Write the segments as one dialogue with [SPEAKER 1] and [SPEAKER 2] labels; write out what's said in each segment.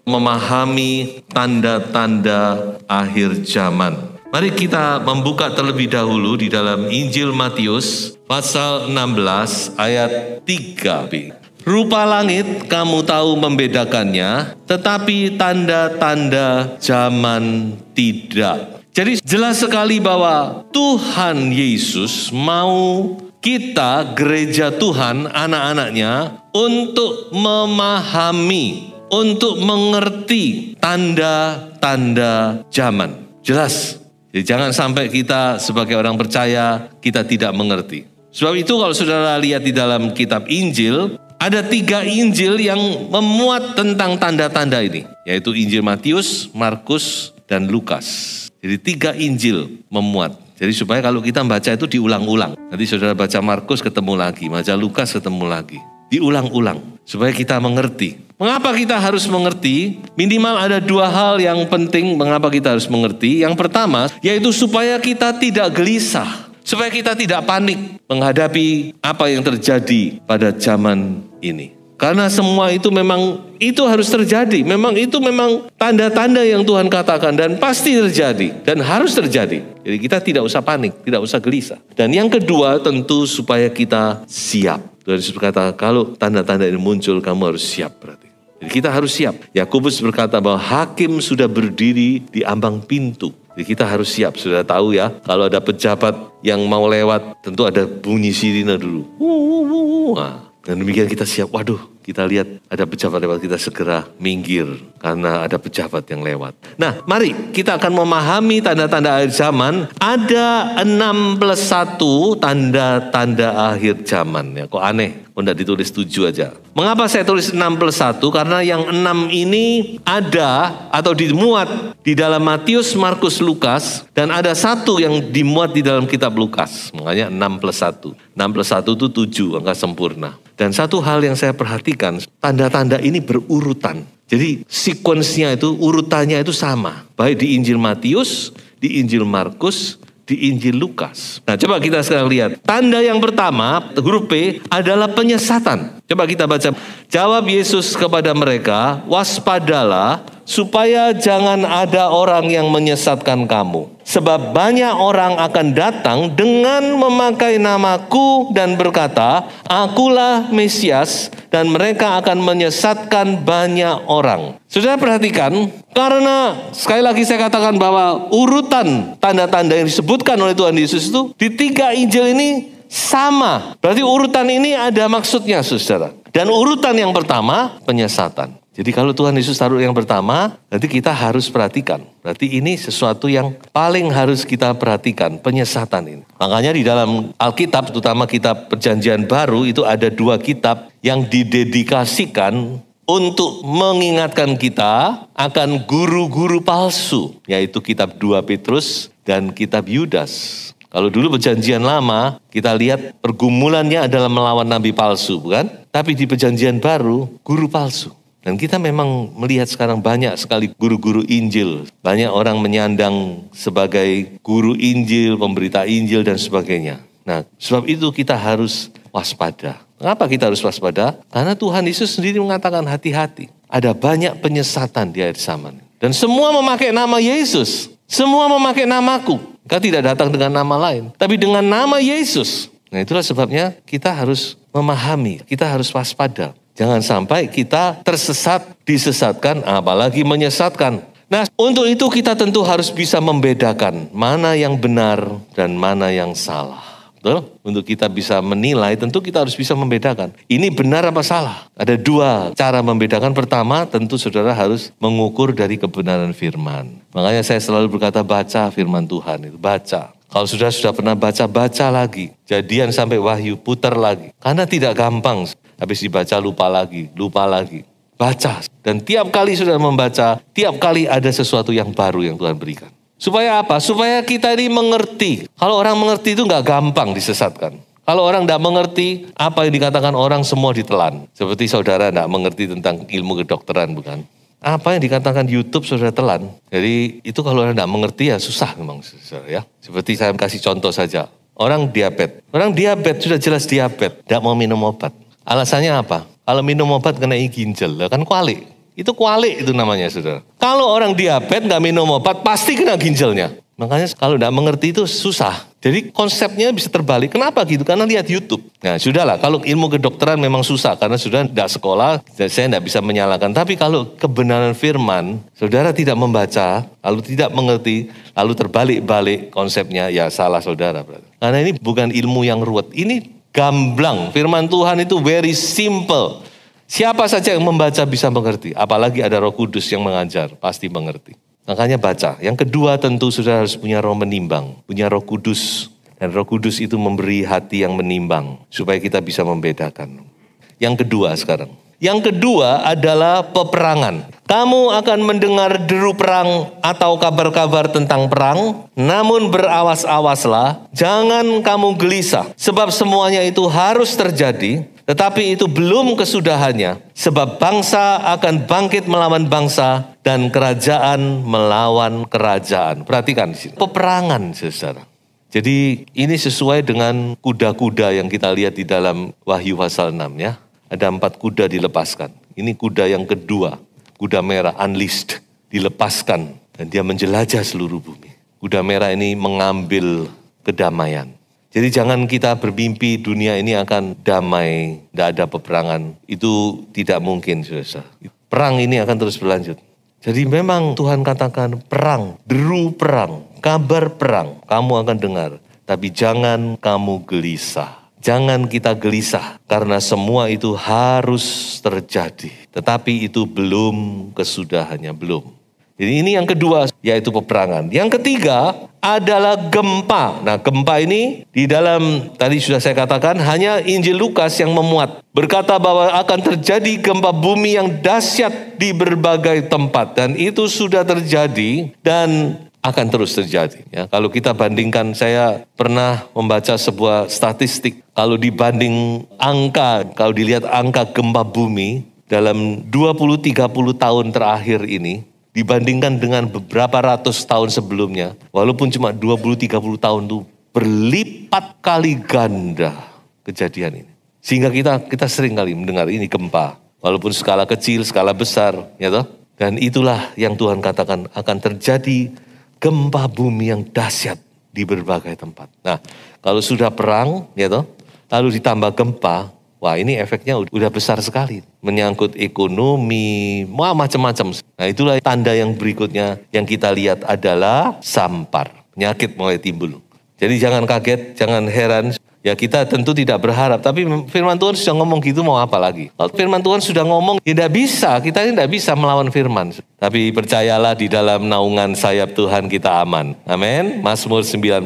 [SPEAKER 1] Memahami tanda-tanda akhir zaman. Mari kita membuka terlebih dahulu di dalam Injil Matius pasal 16 ayat 3b. Rupa langit kamu tahu membedakannya, tetapi tanda-tanda zaman tidak. Jadi jelas sekali bahwa Tuhan Yesus mau kita, gereja Tuhan, anak-anaknya, untuk memahami, untuk mengerti tanda-tanda zaman. Jelas. Jadi jangan sampai kita sebagai orang percaya, kita tidak mengerti. Sebab itu kalau saudara lihat di dalam kitab Injil, ada 3 Injil yang memuat tentang tanda-tanda ini. Yaitu Injil Matius, Markus, dan Lukas. Jadi 3 Injil memuat. Jadi supaya kalau kita baca itu diulang-ulang. Nanti saudara baca Markus ketemu lagi, baca Lukas ketemu lagi. Diulang-ulang supaya kita mengerti. Mengapa kita harus mengerti? Minimal ada 2 hal yang penting mengapa kita harus mengerti. Yang pertama yaitu supaya kita tidak gelisah, supaya kita tidak panik menghadapi apa yang terjadi pada zaman ini. Karena semua itu memang itu harus terjadi. Memang tanda-tanda yang Tuhan katakan dan pasti terjadi dan harus terjadi. Jadi kita tidak usah panik, tidak usah gelisah. Dan yang kedua tentu supaya kita siap. Tuhan Yesus berkata kalau tanda-tanda ini muncul kamu harus siap berarti. Jadi kita harus siap. Yakobus berkata bahwa hakim sudah berdiri di ambang pintu. Jadi kita harus siap. Sudah tahu ya, kalau ada pejabat yang mau lewat tentu ada bunyi sirine dulu. Nah, dan demikian kita siap. Waduh, kita lihat ada pejabat lewat, kita segera minggir karena ada pejabat yang lewat. Nah, mari kita akan memahami tanda-tanda akhir zaman. Ada 6 plus 1 tanda-tanda akhir zaman. Ya, kok aneh? Kok enggak ditulis 7 aja? Mengapa saya tulis 6 plus 1? Karena yang 6 ini ada atau dimuat di dalam Matius, Markus, Lukas. Dan ada 1 yang dimuat di dalam kitab Lukas. Makanya 6 plus 1. 6 plus 1 itu 7, angka sempurna. Dan satu hal yang saya perhatikan, tanda-tanda ini berurutan. Jadi sequence-nya itu, urutannya itu sama. Baik di Injil Matius, di Injil Markus, di Injil Lukas. Nah, coba kita sekarang lihat. Tanda yang pertama, huruf P, adalah penyesatan. Coba kita baca. Jawab Yesus kepada mereka, waspadalah supaya jangan ada orang yang menyesatkan kamu. Sebab banyak orang akan datang dengan memakai namaku dan berkata, akulah Mesias, dan mereka akan menyesatkan banyak orang. Saudara perhatikan, karena sekali lagi saya katakan bahwa urutan tanda-tanda yang disebutkan oleh Tuhan Yesus itu di 3 Injil ini sama. Berarti urutan ini ada maksudnya, saudara. Dan urutan yang pertama, penyesatan. Jadi kalau Tuhan Yesus taruh yang pertama, nanti kita harus perhatikan. Berarti ini sesuatu yang paling harus kita perhatikan, penyesatan ini. Makanya di dalam Alkitab, terutama kitab Perjanjian Baru, itu ada 2 kitab yang didedikasikan untuk mengingatkan kita akan guru-guru palsu. Yaitu kitab 2 Petrus dan kitab Yudas. Kalau dulu Perjanjian Lama, kita lihat pergumulannya adalah melawan nabi palsu, bukan? Tapi di Perjanjian Baru, guru palsu. Dan kita memang melihat sekarang banyak sekali guru-guru Injil. Banyak orang menyandang sebagai guru Injil, pemberita Injil dan sebagainya. Nah, sebab itu kita harus waspada. Mengapa kita harus waspada? Karena Tuhan Yesus sendiri mengatakan hati-hati. Ada banyak penyesatan di akhir zaman. Dan semua memakai nama Yesus. Semua memakai namaku. Mereka tidak datang dengan nama lain. Tapi dengan nama Yesus. Nah, itulah sebabnya kita harus memahami. Kita harus waspada. Jangan sampai kita tersesat, disesatkan, apalagi menyesatkan. Nah, untuk itu kita tentu harus bisa membedakan mana yang benar dan mana yang salah. Betul? Untuk kita bisa menilai, tentu kita harus bisa membedakan. Ini benar apa salah? Ada 2 cara membedakan. Pertama, tentu saudara harus mengukur dari kebenaran firman. Makanya saya selalu berkata baca firman Tuhan itu, baca. Kalau sudah pernah baca lagi. Jadian sampai Wahyu, putar lagi. Karena tidak gampang. Habis dibaca lupa lagi. Baca. Dan tiap kali saudara membaca, tiap kali ada sesuatu yang baru yang Tuhan berikan. Supaya apa? Supaya kita ini mengerti. Kalau orang mengerti itu nggak gampang disesatkan. Kalau orang tidak mengerti, apa yang dikatakan orang semua ditelan. Seperti saudara tidak mengerti tentang ilmu kedokteran, bukan? Apa yang dikatakan YouTube saudara telan. Jadi itu kalau orang tidak mengerti ya susah memang saudara ya. Seperti saya kasih contoh saja. Orang diabetes. Orang diabetes sudah jelas diabetes. Tidak mau minum obat. Alasannya apa? Kalau minum obat kena ginjal. Kan kualik. Itu kualik itu namanya saudara. Kalau orang diabetes nggak minum obat pasti kena ginjalnya. Makanya kalau tidak mengerti itu susah. Jadi konsepnya bisa terbalik. Kenapa gitu? Karena lihat YouTube. Nah sudahlah, kalau ilmu kedokteran memang susah. Karena sudah tidak sekolah, saya tidak bisa menyalahkan. Tapi kalau kebenaran firman, saudara tidak membaca, lalu tidak mengerti, lalu terbalik-balik konsepnya, ya salah saudara. Karena ini bukan ilmu yang ruwet. Ini gamblang. Firman Tuhan itu very simple. Siapa saja yang membaca bisa mengerti. Apalagi ada Roh Kudus yang mengajar, pasti mengerti. Makanya baca. Yang kedua tentu saudara harus punya roh menimbang. Punya Roh Kudus. Dan Roh Kudus itu memberi hati yang menimbang. Supaya kita bisa membedakan. Yang kedua sekarang. Yang kedua adalah peperangan. Kamu akan mendengar deru perang atau kabar-kabar tentang perang. Namun berawas-awaslah. Jangan kamu gelisah. Sebab semuanya itu harus terjadi. Tetapi itu belum kesudahannya, sebab bangsa akan bangkit melawan bangsa dan kerajaan melawan kerajaan. Perhatikan di sini, peperangan saudara. Jadi ini sesuai dengan kuda-kuda yang kita lihat di dalam Wahyu pasal 6 ya. Ada 4 kuda dilepaskan. Ini kuda yang kedua, kuda merah unleashed, dilepaskan dan dia menjelajah seluruh bumi. Kuda merah ini mengambil kedamaian. Jadi jangan kita bermimpi dunia ini akan damai, tidak ada peperangan. Itu tidak mungkin, saudara. Perang ini akan terus berlanjut. Jadi memang Tuhan katakan perang, deru perang, kabar perang, kamu akan dengar. Tapi jangan kamu gelisah. Jangan kita gelisah, karena semua itu harus terjadi. Tetapi itu belum kesudahannya, belum. Jadi ini yang kedua, yaitu peperangan. Yang ketiga adalah gempa. Nah gempa ini di dalam, tadi sudah saya katakan, hanya Injil Lukas yang memuat. Berkata bahwa akan terjadi gempa bumi yang dahsyat di berbagai tempat. Dan itu sudah terjadi dan akan terus terjadi. Ya, kalau kita bandingkan, saya pernah membaca sebuah statistik. Kalau dibanding angka, kalau dilihat angka gempa bumi dalam 20-30 tahun terakhir ini, dibandingkan dengan beberapa ratus tahun sebelumnya, walaupun cuma 20-30 tahun itu berlipat kali ganda kejadian ini. Sehingga kita sering kali mendengar ini gempa, walaupun skala kecil, skala besar, ya toh. Dan itulah yang Tuhan katakan akan terjadi gempa bumi yang dahsyat di berbagai tempat. Nah, kalau sudah perang, ya toh, lalu ditambah gempa, wah ini efeknya udah besar sekali. Menyangkut ekonomi, macam-macam. Nah itulah tanda yang berikutnya yang kita lihat adalah sampar. Penyakit mulai timbul. Jadi jangan kaget, jangan heran. Ya kita tentu tidak berharap. Tapi firman Tuhan sudah ngomong gitu mau apa lagi. Kalau firman Tuhan sudah ngomong, tidak bisa. Kita ini tidak bisa melawan firman. Tapi percayalah di dalam naungan sayap Tuhan kita aman. Amin. Mazmur 91.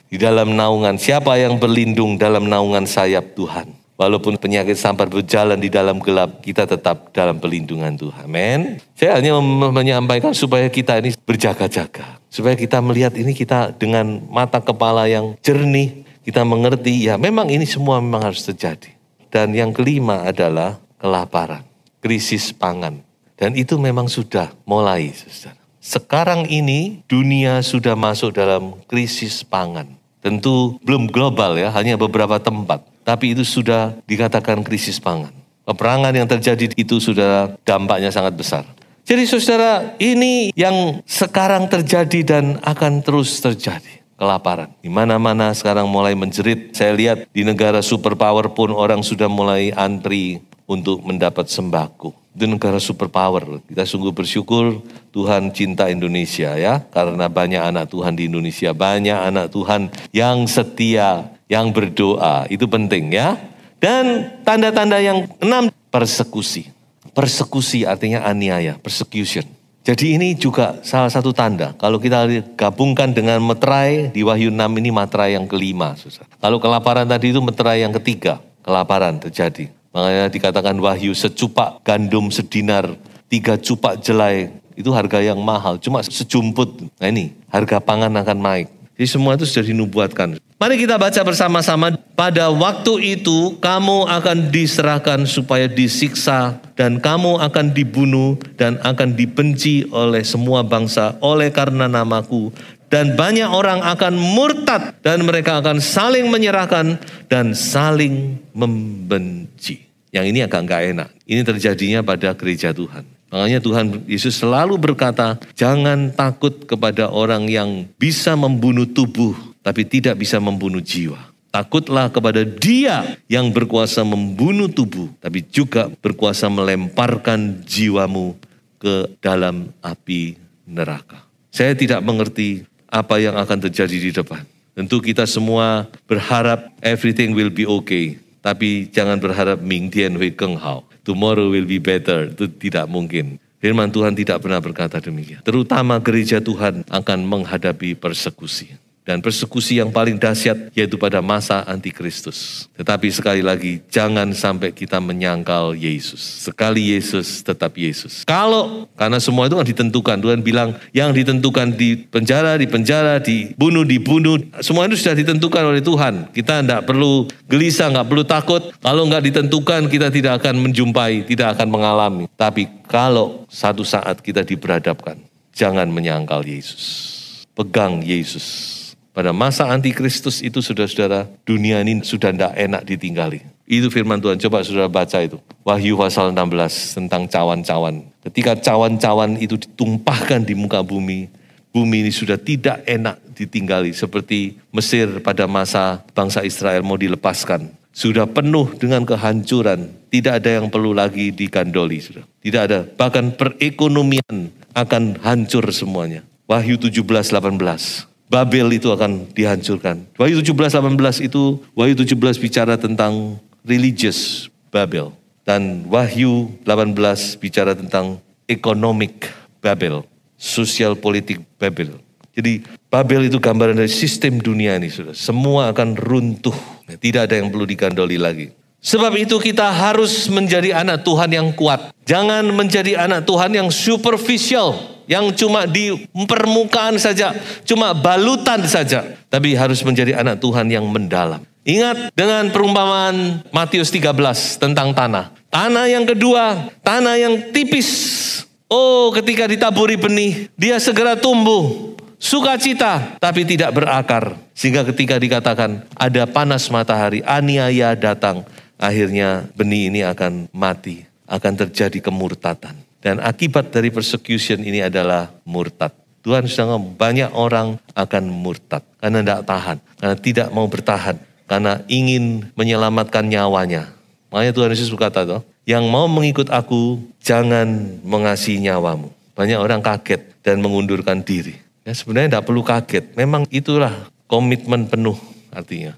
[SPEAKER 1] Di dalam naungan, siapa yang berlindung dalam naungan sayap Tuhan? Walaupun penyakit sampar berjalan di dalam gelap, kita tetap dalam perlindungan Tuhan. Amin. Saya hanya menyampaikan supaya kita ini berjaga-jaga. Supaya kita melihat ini kita dengan mata kepala yang jernih. Kita mengerti, ya memang ini semua memang harus terjadi. Dan yang kelima adalah kelaparan. Krisis pangan. Dan itu memang sudah mulai, saudara. Sekarang ini dunia sudah masuk dalam krisis pangan. Tentu belum global ya, hanya beberapa tempat. Tapi itu sudah dikatakan krisis pangan. Peperangan yang terjadi itu sudah dampaknya sangat besar. Jadi saudara, ini yang sekarang terjadi dan akan terus terjadi. Kelaparan. Di mana-mana sekarang mulai menjerit. Saya lihat di negara superpower pun orang sudah mulai antri untuk mendapat sembako. Itu negara superpower. Kita sungguh bersyukur Tuhan cinta Indonesia ya. Karena banyak anak Tuhan di Indonesia. Banyak anak Tuhan yang setia, yang berdoa. Itu penting ya. Dan tanda-tanda yang 6, persekusi. Persekusi artinya aniaya, persecution. Jadi ini juga salah satu tanda. Kalau kita gabungkan dengan meterai, di Wahyu 6 ini meterai yang kelima. Susah. Kalau kelaparan tadi itu meterai yang ketiga. Kelaparan terjadi. Makanya dikatakan Wahyu, secupak gandum sedinar, 3 cupak jelai. Itu harga yang mahal, cuma sejumput. Nah ini, harga pangan akan naik. Jadi semua itu sudah dinubuatkan. Mari kita baca bersama-sama. Pada waktu itu kamu akan diserahkan supaya disiksa, dan kamu akan dibunuh dan akan dibenci oleh semua bangsa oleh karena namaku. Dan banyak orang akan murtad dan mereka akan saling menyerahkan dan saling membenci. Yang ini agak nggak enak. Ini terjadinya pada gereja Tuhan. Makanya Tuhan Yesus selalu berkata, jangan takut kepada orang yang bisa membunuh tubuh, tapi tidak bisa membunuh jiwa. Takutlah kepada Dia yang berkuasa membunuh tubuh, tapi juga berkuasa melemparkan jiwamu ke dalam api neraka. Saya tidak mengerti apa yang akan terjadi di depan. Tentu kita semua berharap everything will be okay. Tapi jangan berharap Ming Tian Hui Keng Hao. Tomorrow will be better. Itu tidak mungkin. Firman Tuhan tidak pernah berkata demikian. Terutama gereja Tuhan akan menghadapi persekusi. Dan persekusi yang paling dahsyat yaitu pada masa antikristus. Tetapi sekali lagi, jangan sampai kita menyangkal Yesus. Sekali Yesus, tetap Yesus. Karena semua itu kan ditentukan. Tuhan bilang, yang ditentukan di penjara, dibunuh. Semua itu sudah ditentukan oleh Tuhan. Kita tidak perlu gelisah, tidak perlu takut. Kalau tidak ditentukan, kita tidak akan menjumpai, tidak akan mengalami. Tapi kalau satu saat kita diberhadapkan, jangan menyangkal Yesus. Pegang Yesus. Pada masa antikristus itu saudara-saudara, dunia ini sudah tidak enak ditinggali. Itu firman Tuhan, coba saudara baca itu. Wahyu pasal 16 tentang cawan-cawan. Ketika cawan-cawan itu ditumpahkan di muka bumi, bumi ini sudah tidak enak ditinggali. Seperti Mesir pada masa bangsa Israel mau dilepaskan. Sudah penuh dengan kehancuran, tidak ada yang perlu lagi digandoli. Tidak ada, bahkan perekonomian akan hancur semuanya. Wahyu 17:18. Babel itu akan dihancurkan. Wahyu 17:18 itu, Wahyu 17 bicara tentang religious Babel. Dan Wahyu 18 bicara tentang economic Babel, social politik Babel. Jadi Babel itu gambaran dari sistem dunia ini, saudara. Semua akan runtuh. Tidak ada yang perlu digandoli lagi. Sebab itu kita harus menjadi anak Tuhan yang kuat. Jangan menjadi anak Tuhan yang superficial. Yang cuma di permukaan saja, cuma balutan saja. Tapi harus menjadi anak Tuhan yang mendalam. Ingat dengan perumpamaan Matius 13 tentang tanah. Tanah yang kedua, tanah yang tipis. Oh, ketika ditaburi benih, dia segera tumbuh. Sukacita, tapi tidak berakar. Sehingga ketika dikatakan ada panas matahari, aniaya datang. Akhirnya benih ini akan mati, akan terjadi kemurtatan. Dan akibat dari persecution ini adalah murtad. Tuhan sudah ngomong, banyak orang akan murtad. Karena tidak tahan, karena tidak mau bertahan. Karena ingin menyelamatkan nyawanya. Makanya Tuhan Yesus berkata, yang mau mengikut aku, jangan mengasihi nyawamu. Banyak orang kaget dan mengundurkan diri. Ya, sebenarnya tidak perlu kaget. Memang itulah komitmen penuh artinya.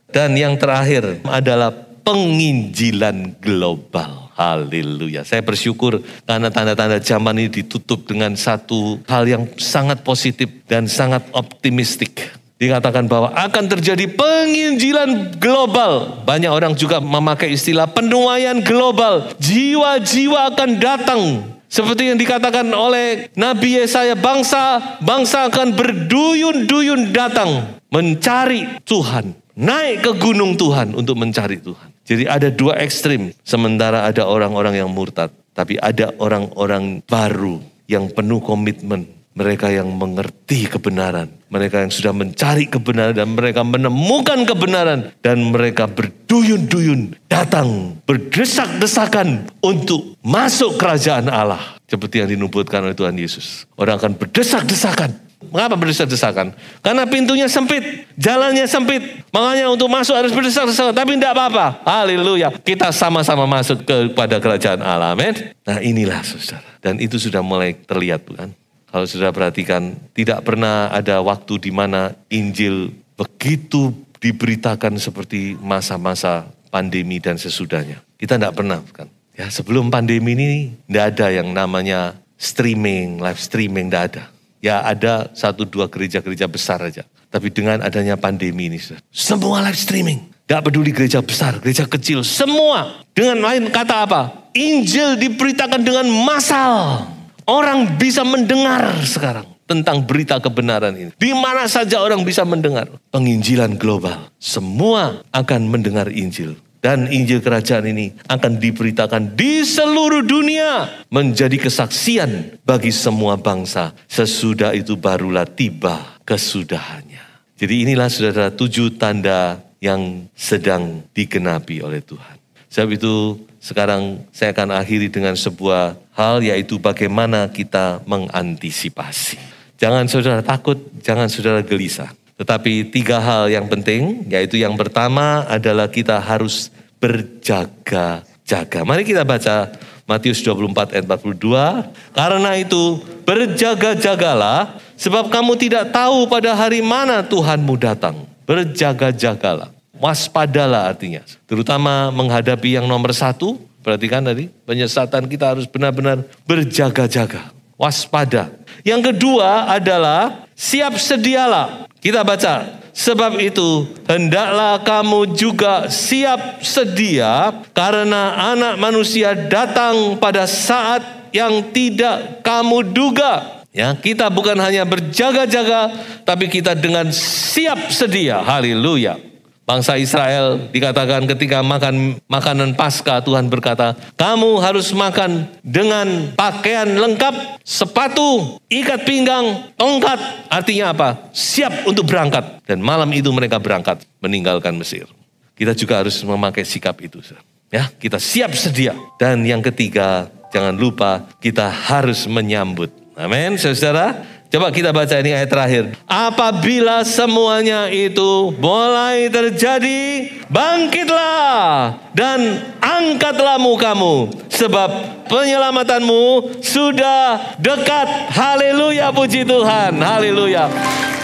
[SPEAKER 1] Dan yang terakhir adalah penginjilan global. Haleluya. Saya bersyukur karena tanda-tanda zaman ini ditutup dengan satu hal yang sangat positif dan sangat optimistik. Dikatakan bahwa akan terjadi penginjilan global. Banyak orang juga memakai istilah penuaian global. Jiwa-jiwa akan datang. Seperti yang dikatakan oleh Nabi Yesaya, bangsa akan berduyun-duyun datang mencari Tuhan. Naik ke gunung Tuhan untuk mencari Tuhan. Jadi ada dua ekstrim. Sementara ada orang-orang yang murtad. Tapi ada orang-orang baru yang penuh komitmen. Mereka yang mengerti kebenaran. Mereka yang sudah mencari kebenaran dan mereka menemukan kebenaran. Dan mereka berduyun-duyun datang. Berdesak-desakan untuk masuk kerajaan Allah. Seperti yang dinubuatkan oleh Tuhan Yesus. Orang akan berdesak-desakan. Mengapa berdesak-desakan? Karena pintunya sempit, jalannya sempit. Makanya untuk masuk harus berdesak-desakan, tapi tidak apa-apa. Haleluya. Kita sama-sama masuk kepada kerajaan Allah. Amin. Nah inilah saudara. Dan itu sudah mulai terlihat bukan? Kalau saudara perhatikan, tidak pernah ada waktu di mana Injil begitu diberitakan seperti masa-masa pandemi dan sesudahnya. Kita tidak pernah bukan? Ya sebelum pandemi ini tidak ada yang namanya streaming, live streaming, tidak ada. Ya ada 1-2 gereja-gereja besar aja. Tapi dengan adanya pandemi ini, semua live streaming. Gak peduli gereja besar, gereja kecil, semua. Dengan lain kata apa? Injil diberitakan dengan massal. Orang bisa mendengar sekarang tentang berita kebenaran ini. Di mana saja orang bisa mendengar. Penginjilan global. Semua akan mendengar Injil. Dan Injil kerajaan ini akan diberitakan di seluruh dunia. Menjadi kesaksian bagi semua bangsa. Sesudah itu barulah tiba kesudahannya. Jadi inilah saudara 7 tanda yang sedang digenapi oleh Tuhan. Sebab itu sekarang saya akan akhiri dengan sebuah hal, yaitu bagaimana kita mengantisipasi. Jangan saudara takut, jangan saudara gelisah. Tetapi 3 hal yang penting, yaitu yang pertama adalah kita harus berjaga-jaga. Mari kita baca Matius 24 ayat 42. Karena itu berjaga-jagalah, sebab kamu tidak tahu pada hari mana Tuhanmu datang. Berjaga-jagalah. Waspadalah artinya. Terutama menghadapi yang nomor 1. Perhatikan tadi, penyesatan kita harus benar-benar berjaga-jaga. Waspada. Yang kedua adalah siap sedialah. Kita baca, sebab itu hendaklah kamu juga siap sedia, karena Anak Manusia datang pada saat yang tidak kamu duga. Ya, kita bukan hanya berjaga-jaga, tapi kita dengan siap sedia. Haleluya. Bangsa Israel dikatakan ketika makan makanan Paskah, Tuhan berkata, kamu harus makan dengan pakaian lengkap, sepatu, ikat pinggang, tongkat. Artinya apa? Siap untuk berangkat. Dan malam itu mereka berangkat meninggalkan Mesir. Kita juga harus memakai sikap itu. Ya, kita siap sedia. Dan yang ketiga, jangan lupa kita harus menyambut. Amin, saudara. Coba kita baca ini ayat terakhir. Apabila semuanya itu mulai terjadi, bangkitlah dan angkatlah mukamu, sebab penyelamatanmu sudah dekat. Haleluya, puji Tuhan. Haleluya.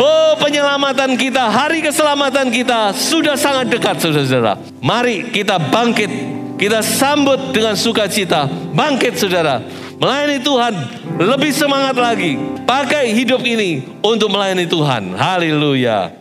[SPEAKER 1] Oh, penyelamatan kita, hari keselamatan kita sudah sangat dekat, saudara-saudara. Mari kita bangkit, kita sambut dengan sukacita. Bangkit, saudara. Melayani Tuhan lebih semangat lagi. Pakai hidup ini untuk melayani Tuhan. Haleluya.